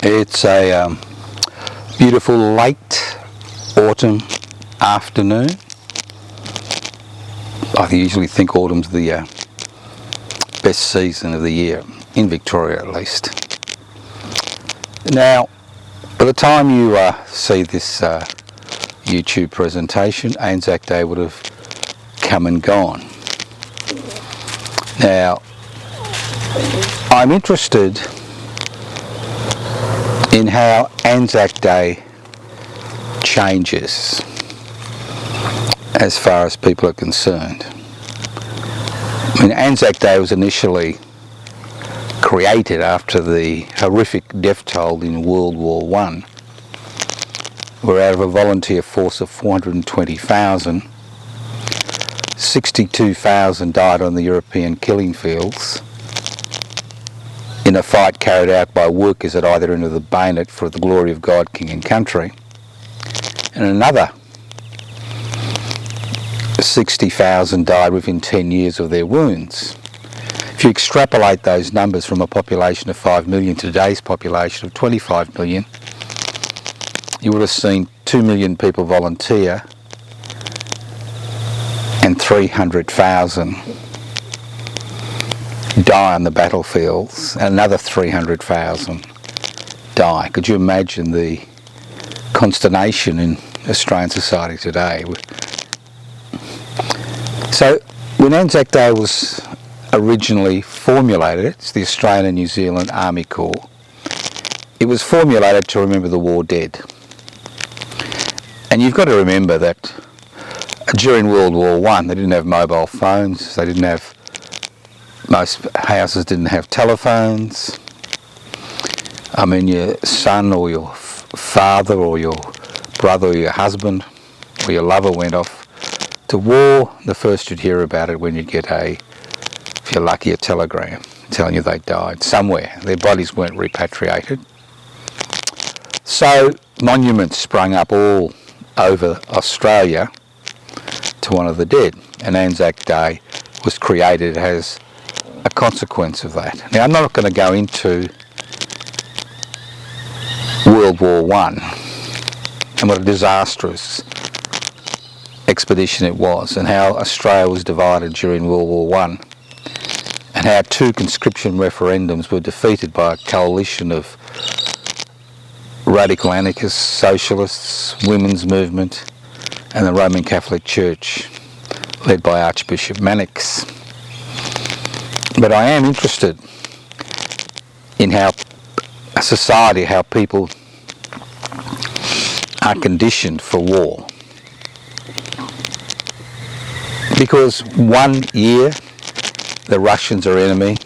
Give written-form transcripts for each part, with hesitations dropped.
It's a beautiful late autumn afternoon. I usually think autumn's the best season of the year, in Victoria at least. Now, by the time you see this YouTube presentation, ANZAC Day would have come and gone. Now, I'm interested in how ANZAC Day changes as far as people are concerned. I mean, ANZAC Day was initially created after the horrific death toll in World War I, where out of a volunteer force of 420,000, 62,000 died on the European killing fields in a fight carried out by workers at either end of the bayonet for the glory of God, King and country. And another 60,000 died within 10 years of their wounds. If you extrapolate those numbers from a population of 5 million to today's population of 25 million, you would have seen 2 million people volunteer and 300,000 die on the battlefields, and another 300,000 die. Could you imagine the consternation in Australian society today? So when ANZAC Day was originally formulated, it's the Australian and New Zealand Army Corps, it was formulated to remember the war dead. And you've got to remember that during World War I, they didn't have mobile phones, they didn't have, most houses didn't have telephones. I mean, your son or your father or your brother or your husband or your lover went off to war. The first you'd hear about it when you get if you're lucky, a telegram telling you they died somewhere. Their bodies weren't repatriated. So monuments sprung up all over Australia to honour the dead, and ANZAC Day was created as a consequence of that. Now, I'm not going to go into World War I and what a disastrous expedition it was, and how Australia was divided during World War I, and how 2 conscription referendums were defeated by a coalition of radical anarchists, socialists, women's movement, and the Roman Catholic Church, led by Archbishop Mannix. But I am interested in how a society, how people are conditioned for war. Because 1 year the Russians are enemy,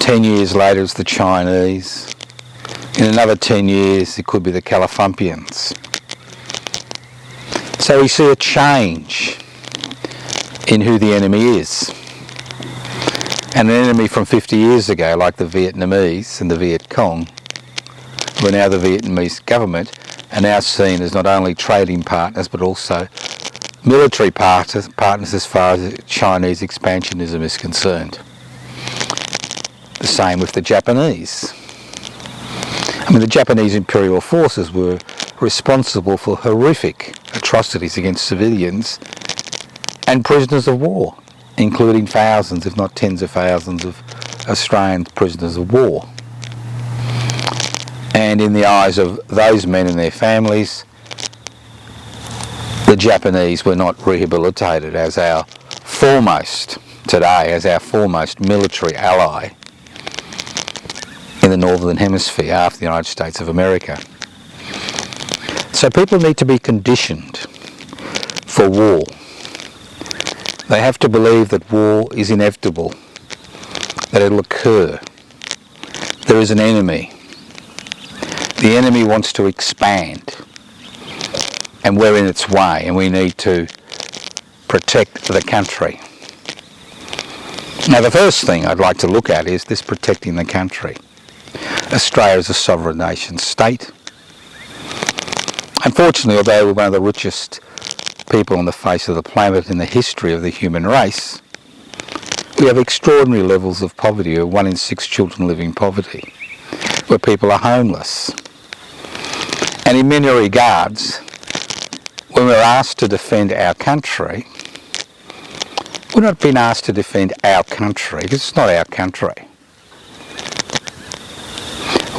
10 years later it's the Chinese, in another 10 years it could be the Califumpians. So we see a change in who the enemy is. And an enemy from 50 years ago, like the Vietnamese and the Viet Cong, who are now the Vietnamese government, are now seen as not only trading partners but also military partners as far as Chinese expansionism is concerned. The same with the Japanese. I mean, the Japanese imperial forces were responsible for horrific atrocities against civilians and prisoners of war, including thousands, if not tens of thousands, of Australian prisoners of war. And in the eyes of those men and their families, the Japanese were not rehabilitated as our foremost, today, as our foremost military ally in the Northern Hemisphere after the United States of America. So people need to be conditioned for war. They have to believe that war is inevitable, that it will occur. There is an enemy. The enemy wants to expand, and we're in its way, and we need to protect the country. Now, the first thing I'd like to look at is this protecting the country. Australia is a sovereign nation state. Unfortunately, although we're one of the richest people on the face of the planet in the history of the human race, we have extraordinary levels of poverty. 1 in 6 children live in poverty. where people are homeless. And in many regards, when we're asked to defend our country, we're not being asked to defend our country, because it's not our country.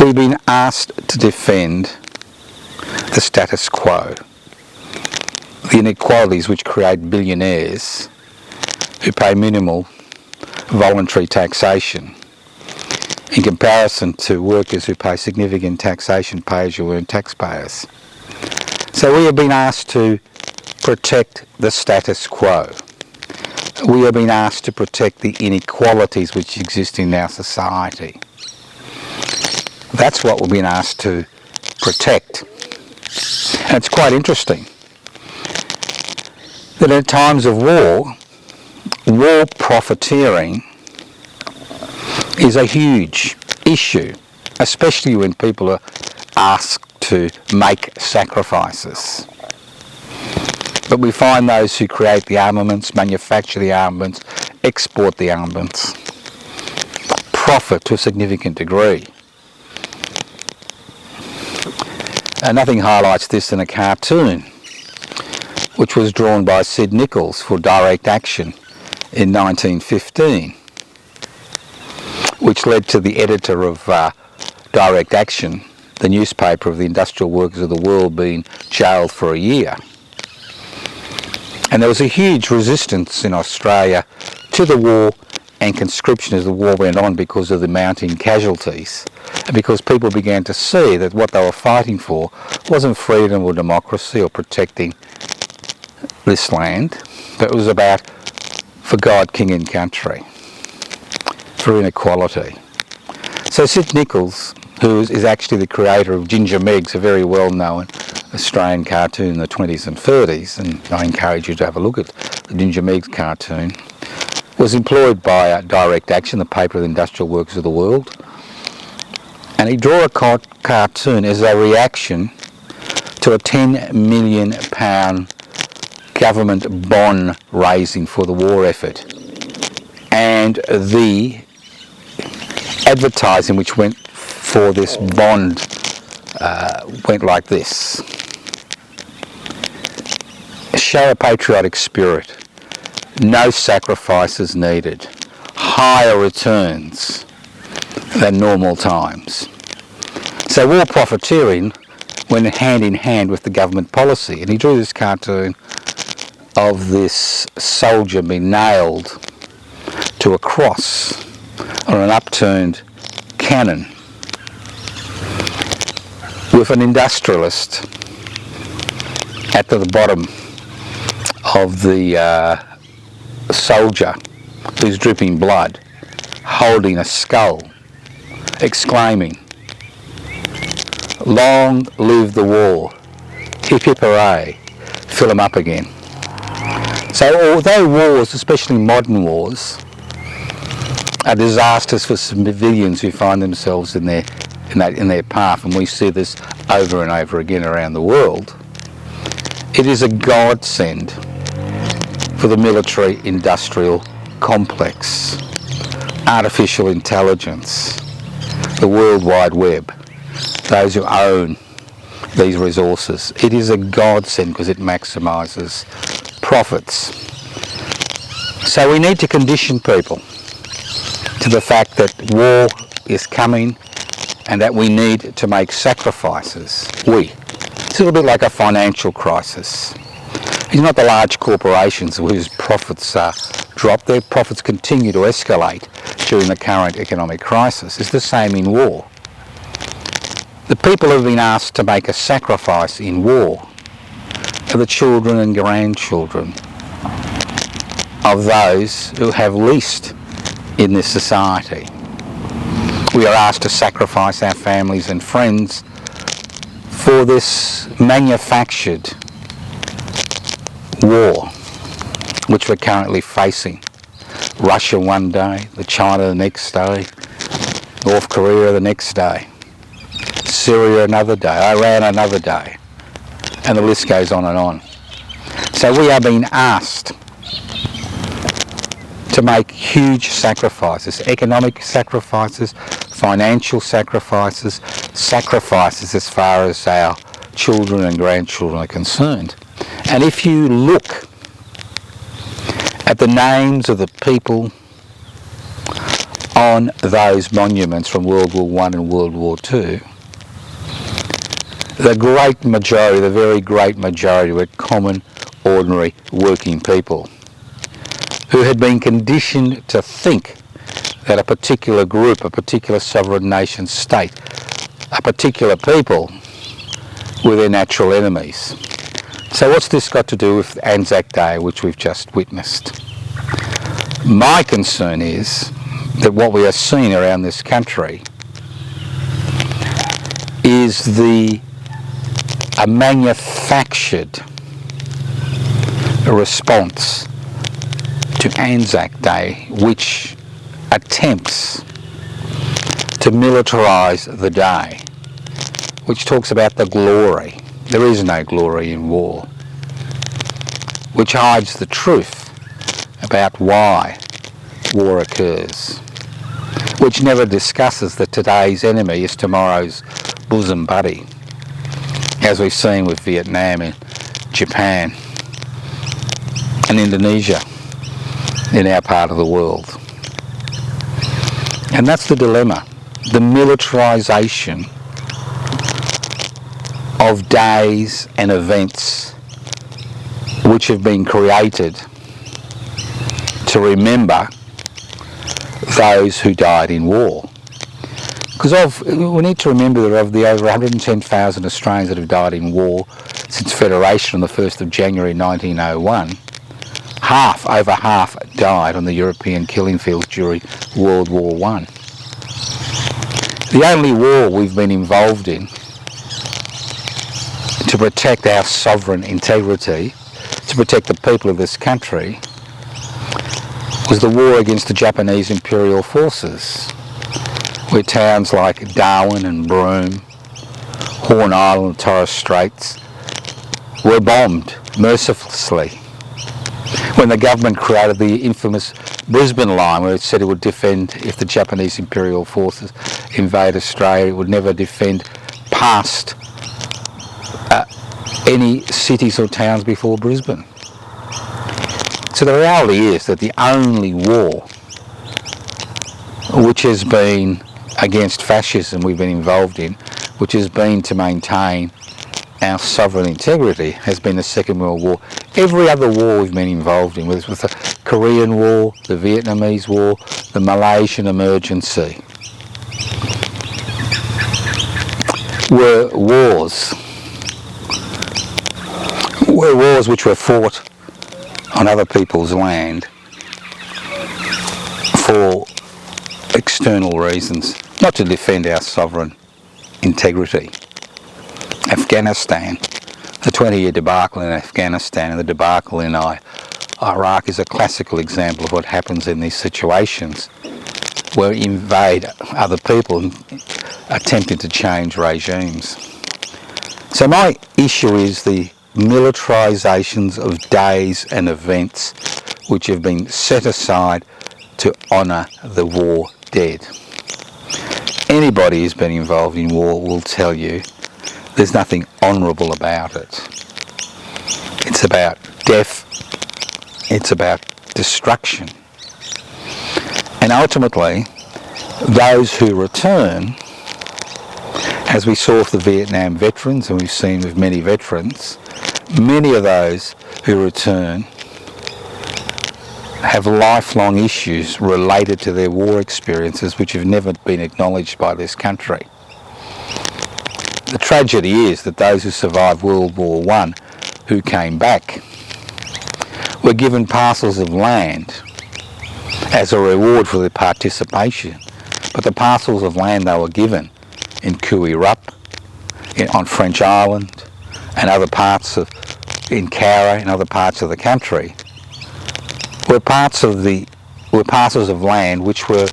We've been asked to defend the status quo, the inequalities which create billionaires who pay minimal voluntary taxation in comparison to workers who pay significant taxation, pay-as-you-earn taxpayers. So we have been asked to protect the status quo. We have been asked to protect the inequalities which exist in our society. That's what we've been asked to protect. And it's quite interesting that in times of war profiteering is a huge issue, especially when people are asked to make sacrifices. But we find those who create the armaments, manufacture the armaments, export the armaments, profit to a significant degree. And nothing highlights this than a cartoon which was drawn by Sid Nichols for Direct Action in 1915, which led to the editor of Direct Action, the newspaper of the industrial workers of the world, being jailed for a year. And there was a huge resistance in Australia to the war and conscription as the war went on because of the mounting casualties, and because people began to see that what they were fighting for wasn't freedom or democracy or protecting this land, but it was about for God, King and country, for inequality. So Sid Nichols, who is actually the creator of Ginger Meg's, a very well-known Australian cartoon in the 20s and 30s, and I encourage you to have a look at the Ginger Meg's cartoon, was employed by Direct Action, the paper of the industrial workers of the world, and he drew a cartoon as a reaction to a £10 million government bond raising for the war effort, and the advertising which went for this bond went like this: show a patriotic spirit, no sacrifices needed, higher returns than normal times. So war profiteering went hand in hand with the government policy, and he drew this cartoon of this soldier being nailed to a cross on an upturned cannon, with an industrialist at the bottom of the soldier who's dripping blood, holding a skull, exclaiming, "Long live the war, hip hip hooray, fill them up again." So although wars, especially modern wars, are disasters for civilians who find themselves in their path, and we see this over and over again around the world, it is a godsend for the military-industrial complex, artificial intelligence, the World Wide Web, those who own these resources. It is a godsend because it maximises profits. So we need to condition people to the fact that war is coming and that we need to make sacrifices. It's a little bit like a financial crisis. It's not the large corporations whose profits drop. Their profits continue to escalate during the current economic crisis. It's the same in war. The people who have been asked to make a sacrifice in war are the children and grandchildren of those who have least in this society. We are asked to sacrifice our families and friends for this manufactured war which we're currently facing. Russia one day, the China the next day, North Korea the next day, Syria another day, Iran another day, and the list goes on and on. So we are being asked to make huge sacrifices, economic sacrifices, financial sacrifices, sacrifices as far as our children and grandchildren are concerned. And if you look at the names of the people on those monuments from World War I and World War II, the great majority, the very great majority, were common, ordinary, working people who had been conditioned to think that a particular group, a particular sovereign nation state, a particular people were their natural enemies. So what's this got to do with ANZAC Day, which we've just witnessed? My concern is that what we are seeing around this country is a manufactured response to ANZAC Day, which attempts to militarise the day, which talks about the glory. There is no glory in war, which hides the truth about why war occurs, which never discusses that today's enemy is tomorrow's bosom buddy, as we've seen with Vietnam and Japan and Indonesia in our part of the world. And that's the dilemma, the militarisation of days and events which have been created to remember those who died in war. Because we need to remember that of the over 110,000 Australians that have died in war since Federation on the 1st of January 1901, over half died on the European killing fields during World War I. The only war we've been involved in to protect our sovereign integrity, to protect the people of this country, was the war against the Japanese imperial forces, where towns like Darwin and Broome, Horn Island and Torres Straits were bombed mercilessly. When the government created the infamous Brisbane line, where it said it would defend, if the Japanese imperial forces invade Australia, it would never defend past any cities or towns before Brisbane. So the reality is that the only war which has been against fascism we've been involved in, which has been to maintain our sovereign integrity, has been the Second World War. Every other war we've been involved in, whether it's with the Korean War, the Vietnamese War, the Malaysian emergency, were wars which were fought on other people's land for external reasons, not to defend our sovereign integrity. Afghanistan, the 20-year debacle in Afghanistan and the debacle in Iraq is a classical example of what happens in these situations where we invade other people attempting to change regimes. So my issue is the militarisations of days and events which have been set aside to honour the war dead. Anybody who's been involved in war will tell you there's nothing honourable about it. It's about death, it's about destruction. And ultimately, those who return, as we saw with the Vietnam veterans, and we've seen with many veterans, many of those who return have lifelong issues related to their war experiences which have never been acknowledged by this country. The tragedy is that those who survived World War I, who came back, were given parcels of land as a reward for their participation. But the parcels of land they were given in Koo Rup, on French Island, and other parts in Cowra and other parts of the country, were parcels of land which were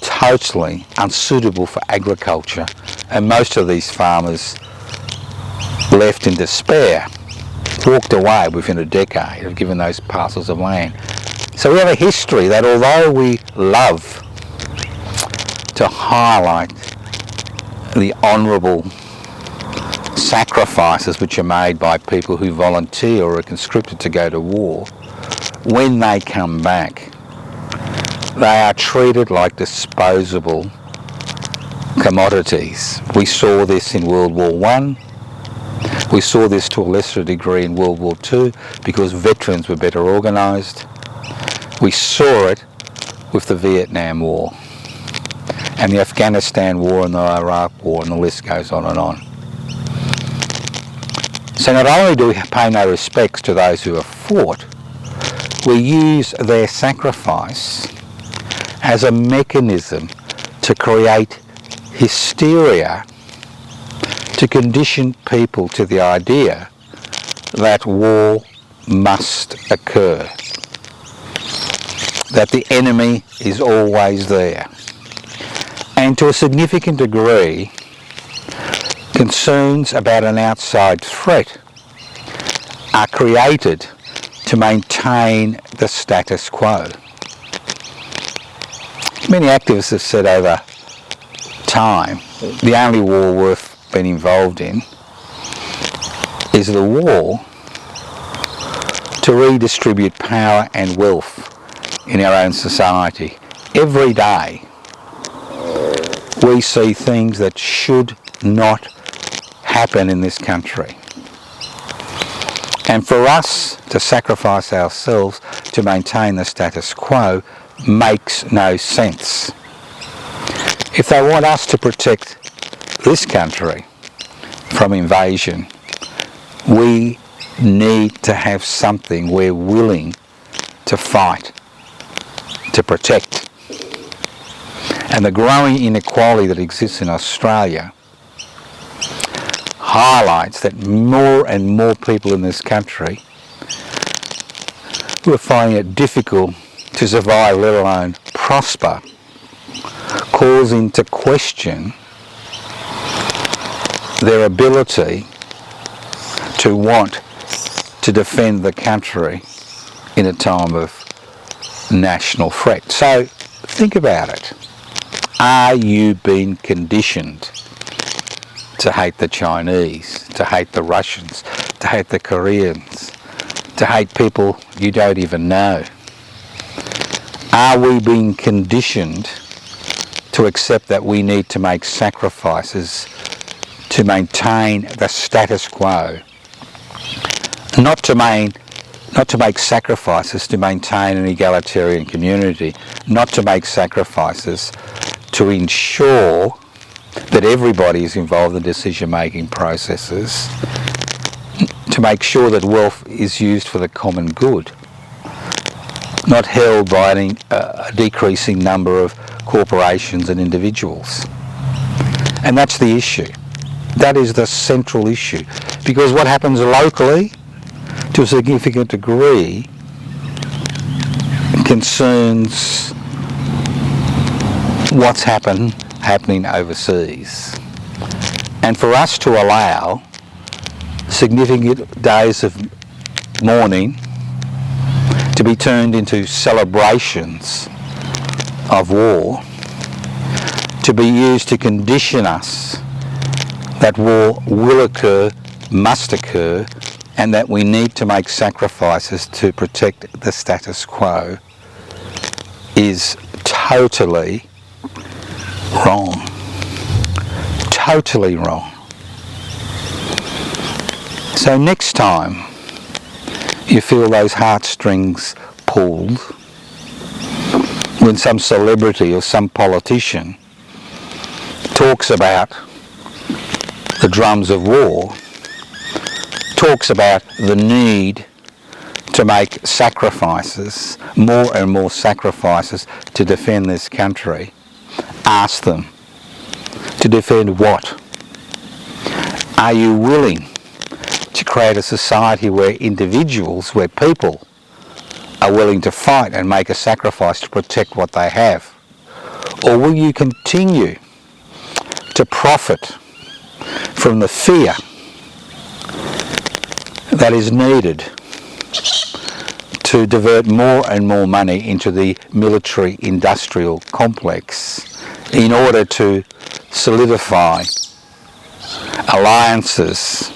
totally unsuitable for agriculture, and most of these farmers left in despair, walked away within a decade of giving those parcels of land. So we have a history that, although we love to highlight the honourable sacrifices which are made by people who volunteer or are conscripted to go to war. When they come back, they are treated like disposable commodities. We saw this in World War I. We saw this to a lesser degree in World War II because veterans were better organised. We saw it with the Vietnam War and the Afghanistan War and the Iraq War, and the list goes on and on. So not only do we pay no respects to those who have fought, we use their sacrifice as a mechanism to create hysteria, to condition people to the idea that war must occur, that the enemy is always there. And to a significant degree, concerns about an outside threat are created to maintain the status quo. Many activists have said over time, the only war worth being involved in is the war to redistribute power and wealth in our own society. Every day we see things that should not happen in this country. And for us to sacrifice ourselves to maintain the status quo makes no sense. If they want us to protect this country from invasion, we need to have something we're willing to fight, to protect. And the growing inequality that exists in Australia highlights that more and more people in this country who are finding it difficult to survive, let alone prosper, calls into question their ability to want to defend the country in a time of national threat. So think about it. Are you being conditioned to hate the Chinese, to hate the Russians, to hate the Koreans, to hate people you don't even know? Are we being conditioned to accept that we need to make sacrifices to maintain the status quo? Not to make sacrifices to maintain an egalitarian community, not to make sacrifices to ensure that everybody is involved in decision-making processes, to make sure that wealth is used for the common good, not held by a decreasing number of corporations and individuals. And that's the issue. That is the central issue. Because what happens locally, to a significant degree, concerns what's happening overseas. And for us to allow significant days of mourning to be turned into celebrations of war, to be used to condition us that war will occur, must occur, and that we need to make sacrifices to protect the status quo, is totally wrong. Totally wrong. So next time you feel those heartstrings pulled when some celebrity or some politician talks about the drums of war, talks about the need to make sacrifices, more and more sacrifices to defend this country, ask them, to defend what? Are you willing to create a society where individuals, where people are willing to fight and make a sacrifice to protect what they have? Or will you continue to profit from the fear that is needed to divert more and more money into the military industrial complex in order to solidify alliances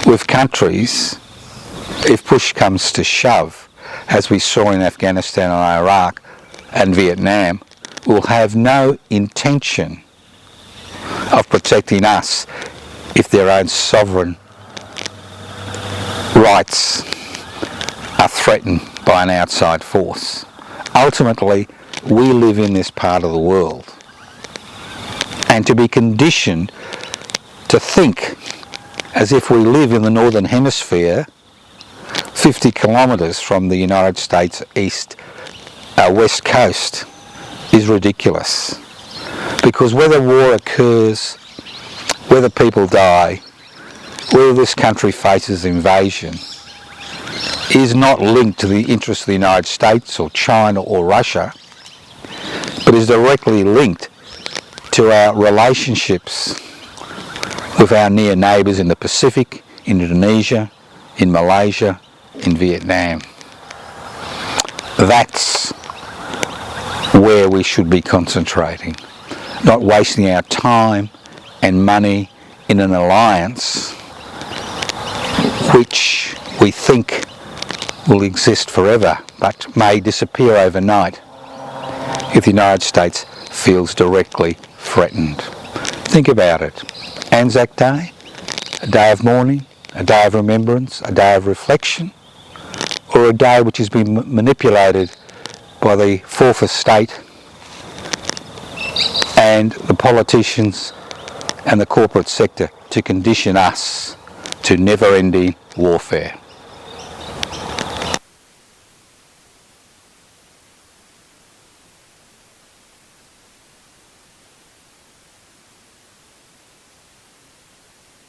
with countries, if push comes to shove, as we saw in Afghanistan and Iraq and Vietnam, will have no intention of protecting us if their own sovereign rights are threatened by an outside force. Ultimately, we live in this part of the world, and to be conditioned to think as if we live in the Northern Hemisphere 50 kilometres from the United States west coast is ridiculous. Because whether war occurs, whether people die, whether this country faces invasion, is not linked to the interests of the United States or China or Russia, but is directly linked to our relationships with our near neighbours in the Pacific, in Indonesia, in Malaysia, in Vietnam. That's where we should be concentrating, not wasting our time and money in an alliance which we think will exist forever but may disappear overnight if the United States feels directly threatened. Think about it. ANZAC Day, a day of mourning, a day of remembrance, a day of reflection, or a day which has been manipulated by the fourth estate and the politicians and the corporate sector to condition us to never-ending warfare.